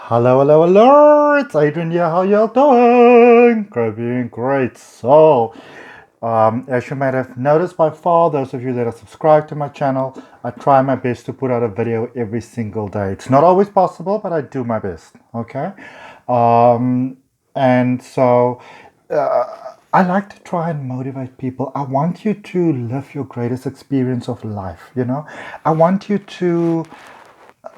Hello, hello, hello! It's Adrian here. How y'all doing? Doing great. As you might have noticed by far, those of you that are subscribed to my channel, I try my best to put out a video every single day. It's not always possible, but I do my best. Okay, um, and so I like to try and motivate people. I want you to live your greatest experience of life. I want you to.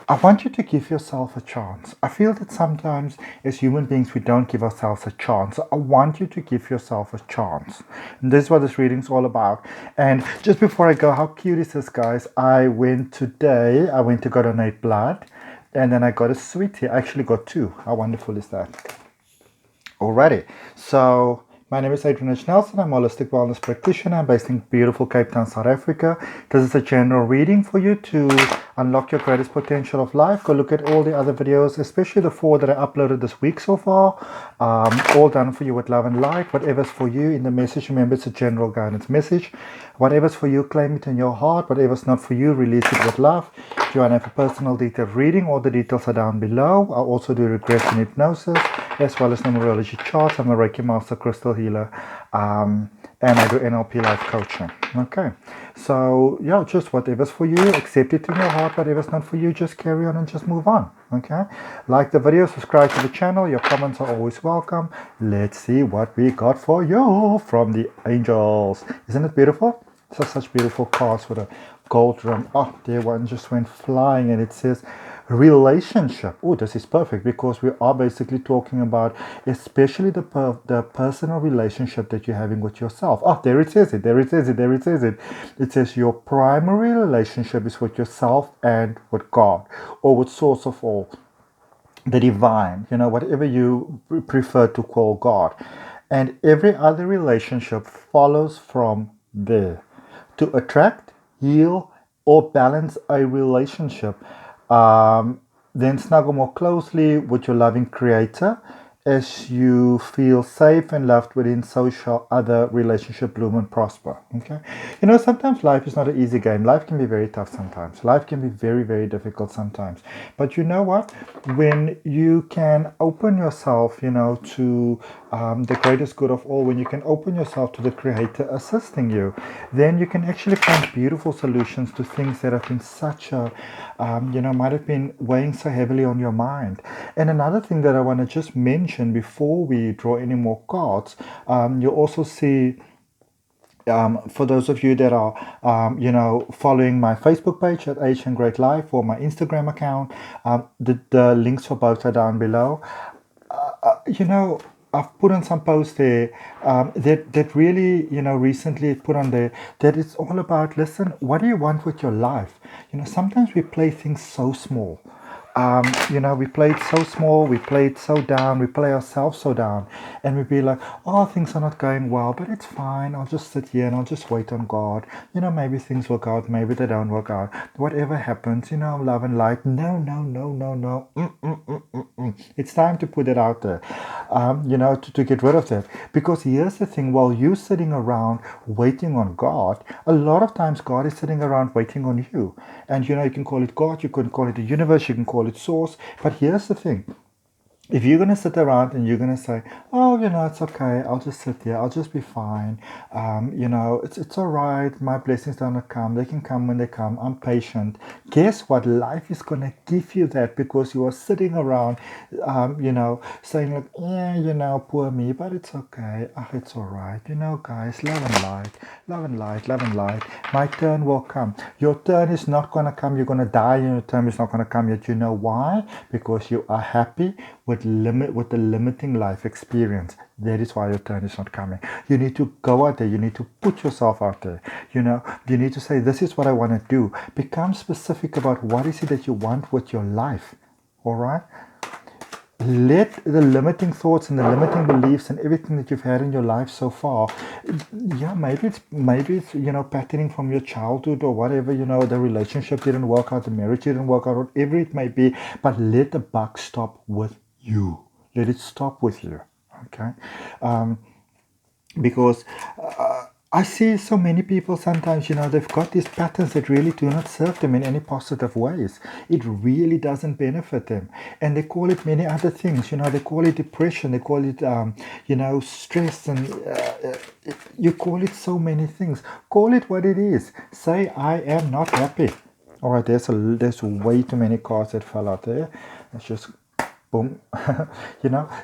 I want you to give yourself a chance. I feel that sometimes as human beings we don't give ourselves a chance. I want you to give yourself a chance. And this is what this reading's all about. And just before I go, how cute is this, guys? I went to go donate blood, and then I got a sweetie. I actually got two. How wonderful is that? Alrighty, so my name is Adrian H. Nelson. I'm a holistic wellness practitioner. I'm based in beautiful Cape Town, South Africa. This is a general reading for you to unlock your greatest potential of life. Go look at all the other videos, especially the 4 that I uploaded this week so far. All done for you with love and light. Whatever's for you in the message, remember it's a general guidance message. Whatever's for you, claim it in your heart. Whatever's not for you, release it with love. If you want to have a personal detailed reading, all the details are down below. I also do regression hypnosis as well as numerology charts. I'm a Reiki master, crystal healer, and I do NLP life coaching. Okay, so yeah, just whatever's for you, accept it in your heart. Whatever's not for you, just carry on and just move on. Okay, like the video, subscribe to the channel. Your comments are always welcome. Let's see what we got for you from the angels. Isn't it beautiful? So such beautiful cards with a gold rim. Oh, there one just went flying, and it says relationship. Oh, this is perfect because we are basically talking about especially the personal relationship that you're having with yourself. Oh, there it says it. There it says it. There it says it. It says your primary relationship is with yourself and with God, or with source of all, the divine, whatever you prefer to call God. And every other relationship follows from there. To attract, heal, or balance a relationship, then snuggle more closely with your loving creator as you feel safe and loved within, so shall other relationship bloom and prosper. Okay, sometimes life is not an easy game. Life can be very tough sometimes. Life can be very, very difficult sometimes. But you know what? When you can open yourself, to the greatest good of all, when you can open yourself to the creator assisting you, then you can actually find beautiful solutions to things that have been such a, might have been weighing so heavily on your mind. And another thing that I want to just mention before we draw any more cards, you'll also see, for those of you that are, following my Facebook page at AHN Great Life, or my Instagram account, the links for both are down below. I've put on some posts there, that really, recently put on there, that it's all about, listen, what do you want with your life? Sometimes we play things so small. We play it so small, we play it so down, we play ourselves so down, and we'd be like, oh, things are not going well, but it's fine. I'll just sit here and I'll just wait on God. Maybe things work out, maybe they don't work out. Whatever happens, love and light. No, no, no, no, no. It's time to put it out there, to get rid of that. Because here's the thing, while you're sitting around waiting on God, a lot of times God is sitting around waiting on you. And you can call it God, you can call it the universe, you can call it source. But here's the thing. If you're going to sit around and you're going to say, oh, it's okay, I'll just sit here, I'll just be fine, it's all right, my blessings don't come, they can come when they come, I'm patient. Guess what? Life is going to give you that, because you are sitting around, saying like, yeah, poor me, but it's okay, it's all right, guys, love and light, love and light, love and light. My turn will come. Your turn is not going to come. You're going to die and your turn is not going to come yet. You know why? Because you are happy with the limiting life experience. That is why your turn is not coming. You need to go out there. You need to put yourself out there. You need to say, this is what I want to do. Become specific about what is it that you want with your life. All right? Let the limiting thoughts and the limiting beliefs and everything that you've had in your life so far, maybe it's patterning from your childhood or whatever, the relationship didn't work out, the marriage didn't work out, whatever it may be, but let the buck stop with you. Let it stop with you. Okay? Because I see so many people sometimes, they've got these patterns that really do not serve them in any positive ways. It really doesn't benefit them. And they call it many other things. They call it depression, they call it, stress, and you call it so many things. Call it what it is. Say, I am not happy. All right, there's way too many cards that fell out there. Let's just boom.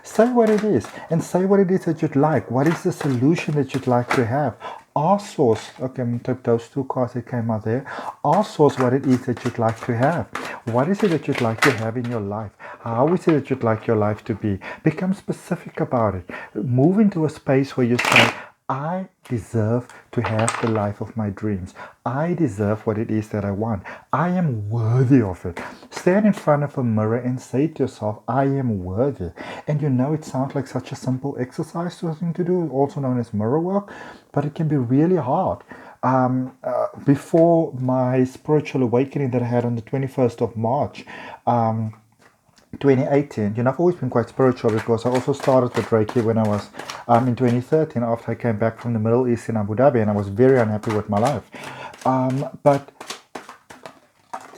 Say what it is, and say what it is that you'd like. What is the solution that you'd like to have? Ask source. Okay, I'm going to take those two cards that came out there. Ask source what it is that you'd like to have. What is it that you'd like to have in your life? How is it that you'd like your life to be? Become specific about it. Move into a space where you say, I deserve to have the life of my dreams. I deserve what it is that I want. I am worthy of it. Stand in front of a mirror and say to yourself, I am worthy. And it sounds like such a simple exercise to do, also known as mirror work, but it can be really hard. Before my spiritual awakening that I had on the 21st of March, 2018, I've always been quite spiritual because I also started with Reiki when I was in 2013 after I came back from the Middle East in Abu Dhabi, and I was very unhappy with my life. But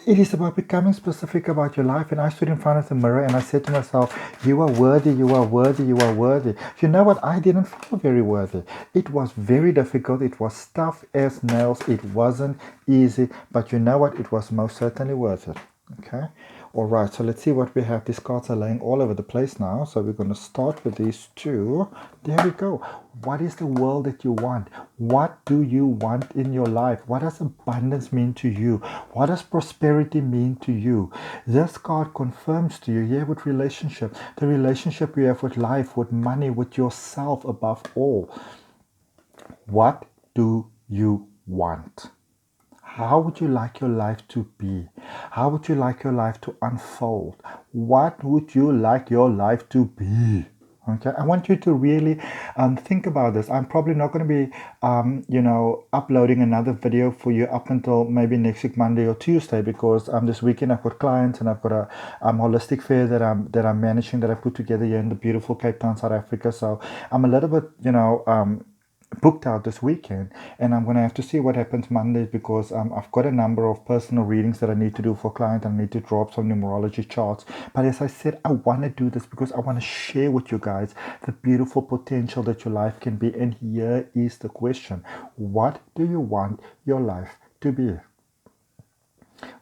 it is about becoming specific about your life. And I stood in front of the mirror and I said to myself, you are worthy, you are worthy, you are worthy. You know what? I didn't feel very worthy. It was very difficult. It was tough as nails. It wasn't easy. But you know what? It was most certainly worth it. Okay. All right, so let's see what we have. These cards are laying all over the place now. So we're going to start with these two. There we go. What is the world that you want? What do you want in your life? What does abundance mean to you? What does prosperity mean to you? This card confirms to you, with relationship, the relationship you have with life, with money, with yourself above all. What do you want? How would you like your life to be? How would you like your life to unfold? What would you like your life to be? Okay, I want you to really think about this. I'm probably not going to be, uploading another video for you up until maybe next week, Monday or Tuesday, because this weekend I've got clients and I've got a holistic fair that I'm managing, that I put together here in the beautiful Cape Town, South Africa. So I'm a little bit, booked out this weekend, and I'm going to have to see what happens Monday, because I've got a number of personal readings that I need to do for clients. I need to drop some numerology charts. But as I said, I want to do this because I want to share with you guys the beautiful potential that your life can be. And here is the question: what do you want your life to be?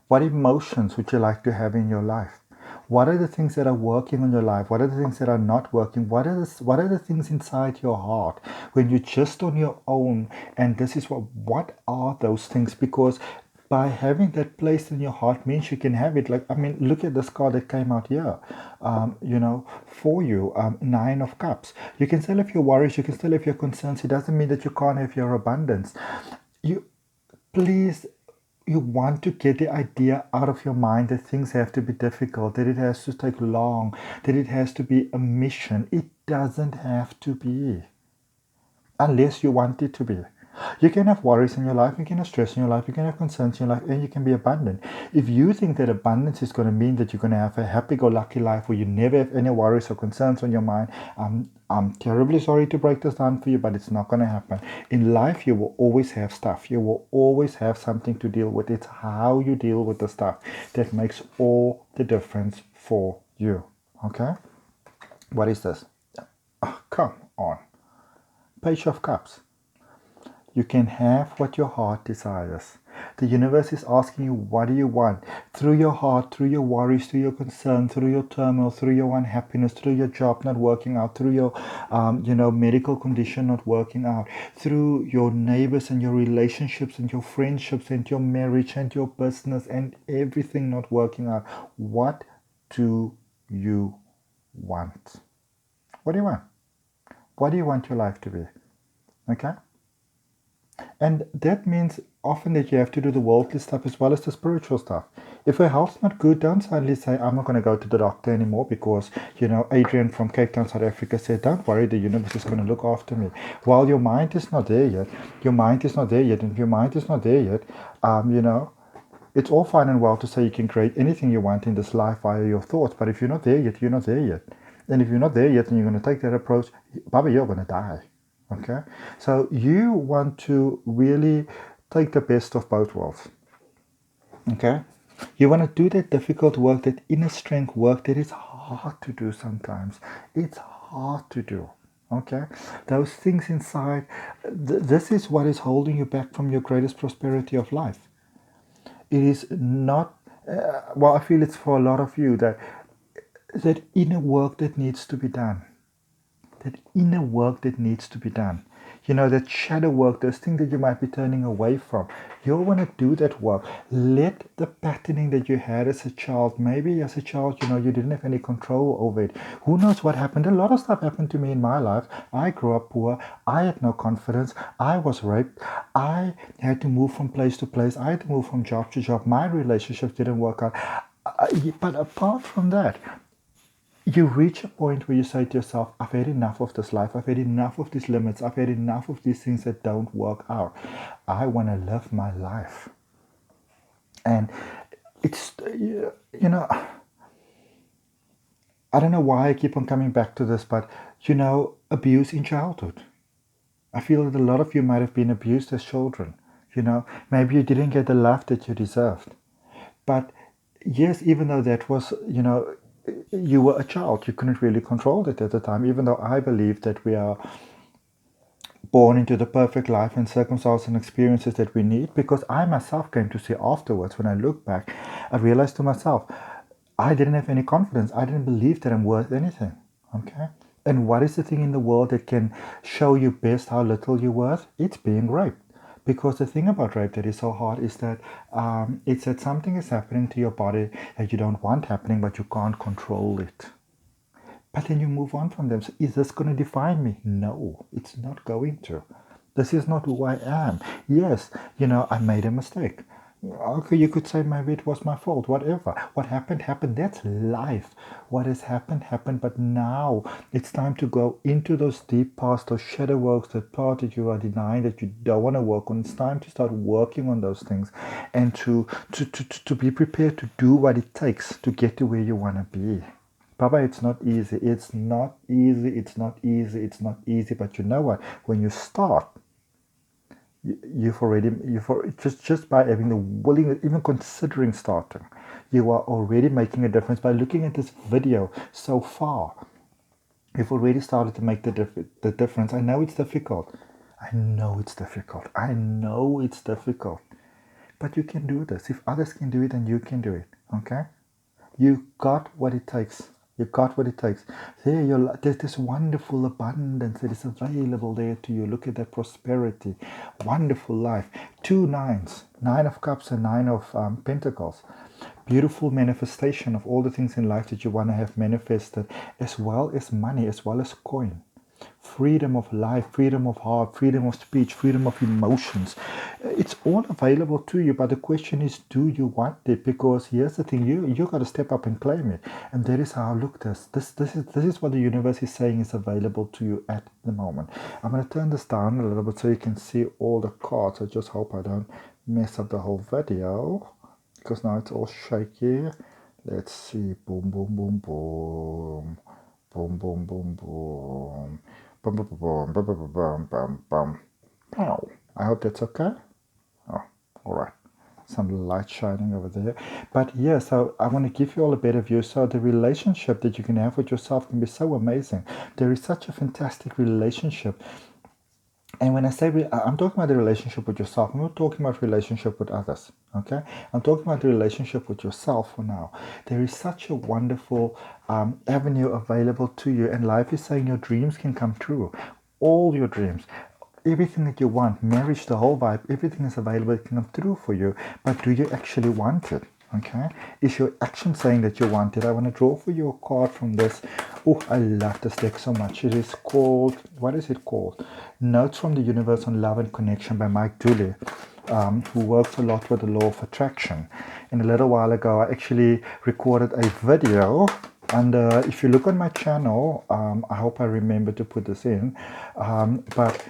What emotions would you like to have in your life? What are the things that are working on your life? What are the things that are not working? What are the things inside your heart when you're just on your own? And this is what are those things? Because by having that place in your heart means you can have it. Look at this card that came out here, for you, Nine of Cups. You can still have your worries, you can still have your concerns. It doesn't mean that you can't have your abundance. You want to get the idea out of your mind that things have to be difficult, that it has to take long, that it has to be a mission. It doesn't have to be, unless you want it to be. You can have worries in your life, you can have stress in your life, you can have concerns in your life, and you can be abundant. If you think that abundance is going to mean that you're going to have a happy-go-lucky life where you never have any worries or concerns on your mind, I'm terribly sorry to break this down for you, but it's not going to happen. In life, you will always have stuff. You will always have something to deal with. It's how you deal with the stuff that makes all the difference for you. Okay? What is this? Oh, come on. Page of Cups. You can have what your heart desires. The universe is asking you, what do you want? Through your heart, through your worries, through your concern, through your turmoil, through your unhappiness, through your job not working out, through your medical condition not working out, through your neighbors and your relationships and your friendships and your marriage and your business and everything not working out. What do you want? What do you want? What do you want your life to be? Okay? And that means often that you have to do the worldly stuff as well as the spiritual stuff. If your health's not good, don't suddenly say, I'm not going to go to the doctor anymore because, Adrian from Cape Town, South Africa said, don't worry, the universe is going to look after me. While your mind is not there yet, your mind is not there yet. And if your mind is not there yet, it's all fine and well to say you can create anything you want in this life via your thoughts. But if you're not there yet, you're not there yet. And if you're not there yet and you're going to take that approach, Baba, you're going to die. Okay, so you want to really take the best of both worlds. Okay, you want to do that difficult work, that inner strength work that is hard to do sometimes. It's hard to do. Okay, those things inside, this is what is holding you back from your greatest prosperity of life. It is not, well, I feel it's for a lot of you that inner work that needs to be done. That inner work that needs to be done. You know, that shadow work, those things that you might be turning away from. You'll want to do that work. Let the patterning that you had as a child, maybe as a child, you know, you didn't have any control over it. Who knows what happened? A lot of stuff happened to me in my life. I grew up poor. I had no confidence. I was raped. I had to move from place to place. I had to move from job to job. My relationships didn't work out. But apart from that, you reach a point where you say to yourself, I've had enough of this life. I've had enough of these limits. I've had enough of these things that don't work out. I want to live my life. And it's, you know, I don't know why I keep on coming back to this, but, you know, abuse in childhood. I feel that a lot of you might have been abused as children. You know, maybe you didn't get the love that you deserved. But yes, even though that was, you know, you were a child, you couldn't really control it at the time, even though I believe that we are born into the perfect life and circumstances and experiences that we need, because I myself came to see afterwards, when I look back, I realized to myself, I didn't have any confidence. I didn't believe that I'm worth anything. Okay? And what is the thing in the world that can show you best how little you're worth? It's being raped. Because the thing about rape that is so hard is that it's that something is happening to your body that you don't want happening, but you can't control it. But then you move on from them. So is this going to define me? No, it's not going to. This is not who I am. Yes, you know, I made a mistake. Okay, you could say maybe it was my fault, whatever. What happened, happened. That's life. What has happened, happened. But now it's time to go into those deep parts, those shadow works, that part that you are denying, that you don't want to work on. It's time to start working on those things and to be prepared to do what it takes to get to where you want to be. Papa, it's not easy. It's not easy. It's not easy. It's not easy. But you know what? When you start, just by having the willing, even considering starting, you are already making a difference. By looking at this video so far, you've already started to make the difference. I know it's difficult. I know it's difficult. I know it's difficult. But you can do this. If others can do it, then you can do it. Okay? You got what it takes. You got what it takes. There's this wonderful abundance that is available there to you. Look at that prosperity. Wonderful life. 2 nines. 9 of cups and 9 of pentacles. Beautiful manifestation of all the things in life that you want to have manifested, as well as money, as well as coin. Freedom of life, freedom of heart, freedom of speech, freedom of emotions. It's all available to you, but the question is, do you want it? Because here's the thing, you got to step up and claim it. And that is how I look at this. This is what the universe is saying is available to you at the moment. I'm going to turn this down a little bit so you can see all the cards. I just hope I don't mess up the whole video, because now it's all shaky. Let's see. Boom, boom, boom, boom. Boom, boom, boom, boom. Boom, boom, boom, boom, boom, boom, boom, boom, boom. Pow. I hope that's okay. Oh, all right. Some light shining over there. But yeah, so I want to give you all a better view. So the relationship that you can have with yourself can be so amazing. There is such a fantastic relationship. And when I say I'm talking about the relationship with yourself, I'm not talking about relationship with others. Okay, I'm talking about the relationship with yourself for now. There is such a wonderful avenue available to you, and life is saying your dreams can come true. All your dreams, everything that you want, marriage, the whole vibe, everything is available. It can come through for you. But do you actually want it? Okay, is your action saying that you want it? I want to draw for you a card from this. Oh, I love this deck so much. It is called, what is it called? Notes from the Universe on Love and Connection by Mike Dooley, who works a lot with the law of attraction. And a little while ago, I actually recorded a video. And if you look on my channel, I hope I remember to put this in. But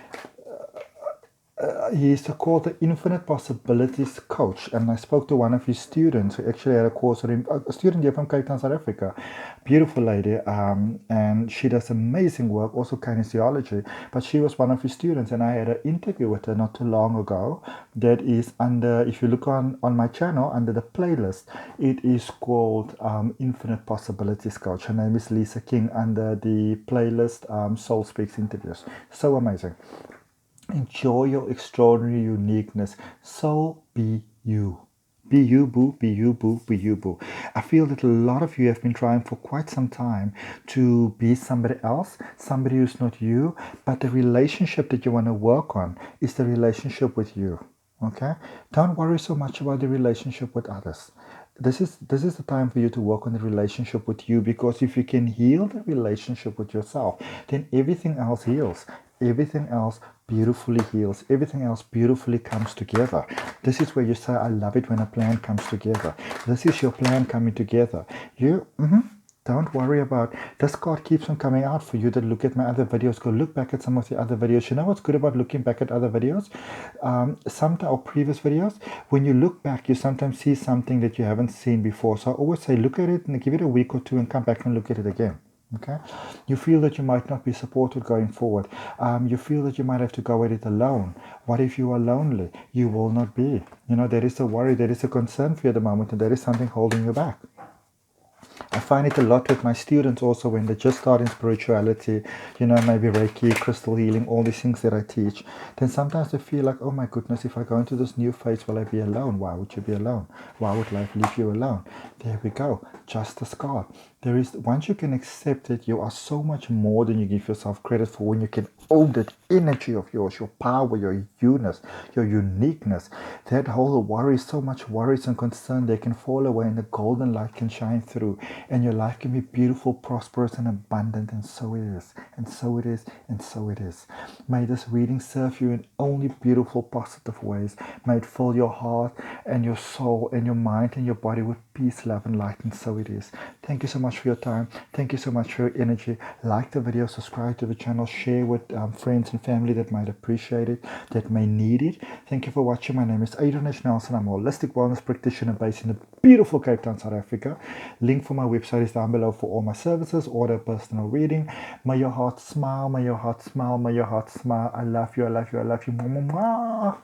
He's called the Infinite Possibilities Coach, and I spoke to one of his students who actually had a course with him, a student here from Cape Town, South Africa. Beautiful lady, and she does amazing work, also kinesiology. But she was one of his students, and I had an interview with her not too long ago. That is under, if you look on my channel, under the playlist, it is called Infinite Possibilities Coach. Her name is Liza King, under the playlist Soul Speaks Interviews. So amazing. Enjoy your extraordinary uniqueness. So be you. Be you, boo, be you, boo, be you, boo. I feel that a lot of you have been trying for quite some time to be somebody else, somebody who's not you, but the relationship that you want to work on is the relationship with you. Okay? Don't worry so much about the relationship with others. This is the time for you to work on the relationship with you, because if you can heal the relationship with yourself, then everything else heals. Everything else beautifully heals. Everything else beautifully comes together. This is where you say, I love it when a plan comes together. This is your plan coming together. Don't worry about this card keeps on coming out for you that look at my other videos. Go look back at some of the other videos. You know what's good about looking back at other videos? Sometimes, or previous videos, when you look back, you sometimes see something that you haven't seen before. So I always say, look at it and give it a week or two and come back and look at it again. Okay, you feel that you might not be supported going forward. You feel that you might have to go at it alone. What if you are lonely? You will not be. You know, there is a worry, there is a concern for you at the moment, and there is something holding you back. I find it a lot with my students also when they just start in spirituality, you know, maybe Reiki, crystal healing, all these things that I teach. Then sometimes they feel like, oh my goodness, if I go into this new phase, will I be alone? Why would you be alone? Why would life leave you alone? There we go. Justice card. There is, once you can accept it, you are so much more than you give yourself credit for. When you can own that energy of yours, your power, your uniqueness, your uniqueness, that whole worry, so much worries and concern, they can fall away and the golden light can shine through. And your life can be beautiful, prosperous, and abundant. And so it is. And so it is. And so it is. May this reading serve you in only beautiful, positive ways. May it fill your heart and your soul and your mind and your body with peace, love, and light. And so it is. Thank you so much for your time. Thank you so much for your energy. Like the video, subscribe to the channel, share with friends and family that might appreciate it, that may need it. Thank you for watching. My name is Adrian Nelson. I'm a holistic wellness practitioner based in the beautiful Cape Town, South Africa. Link for my website is down below for all my services. Order a personal reading. May your heart smile. May your heart smile. May your heart smile. I love you. I love you. I love you. Mwah, mwah, mwah.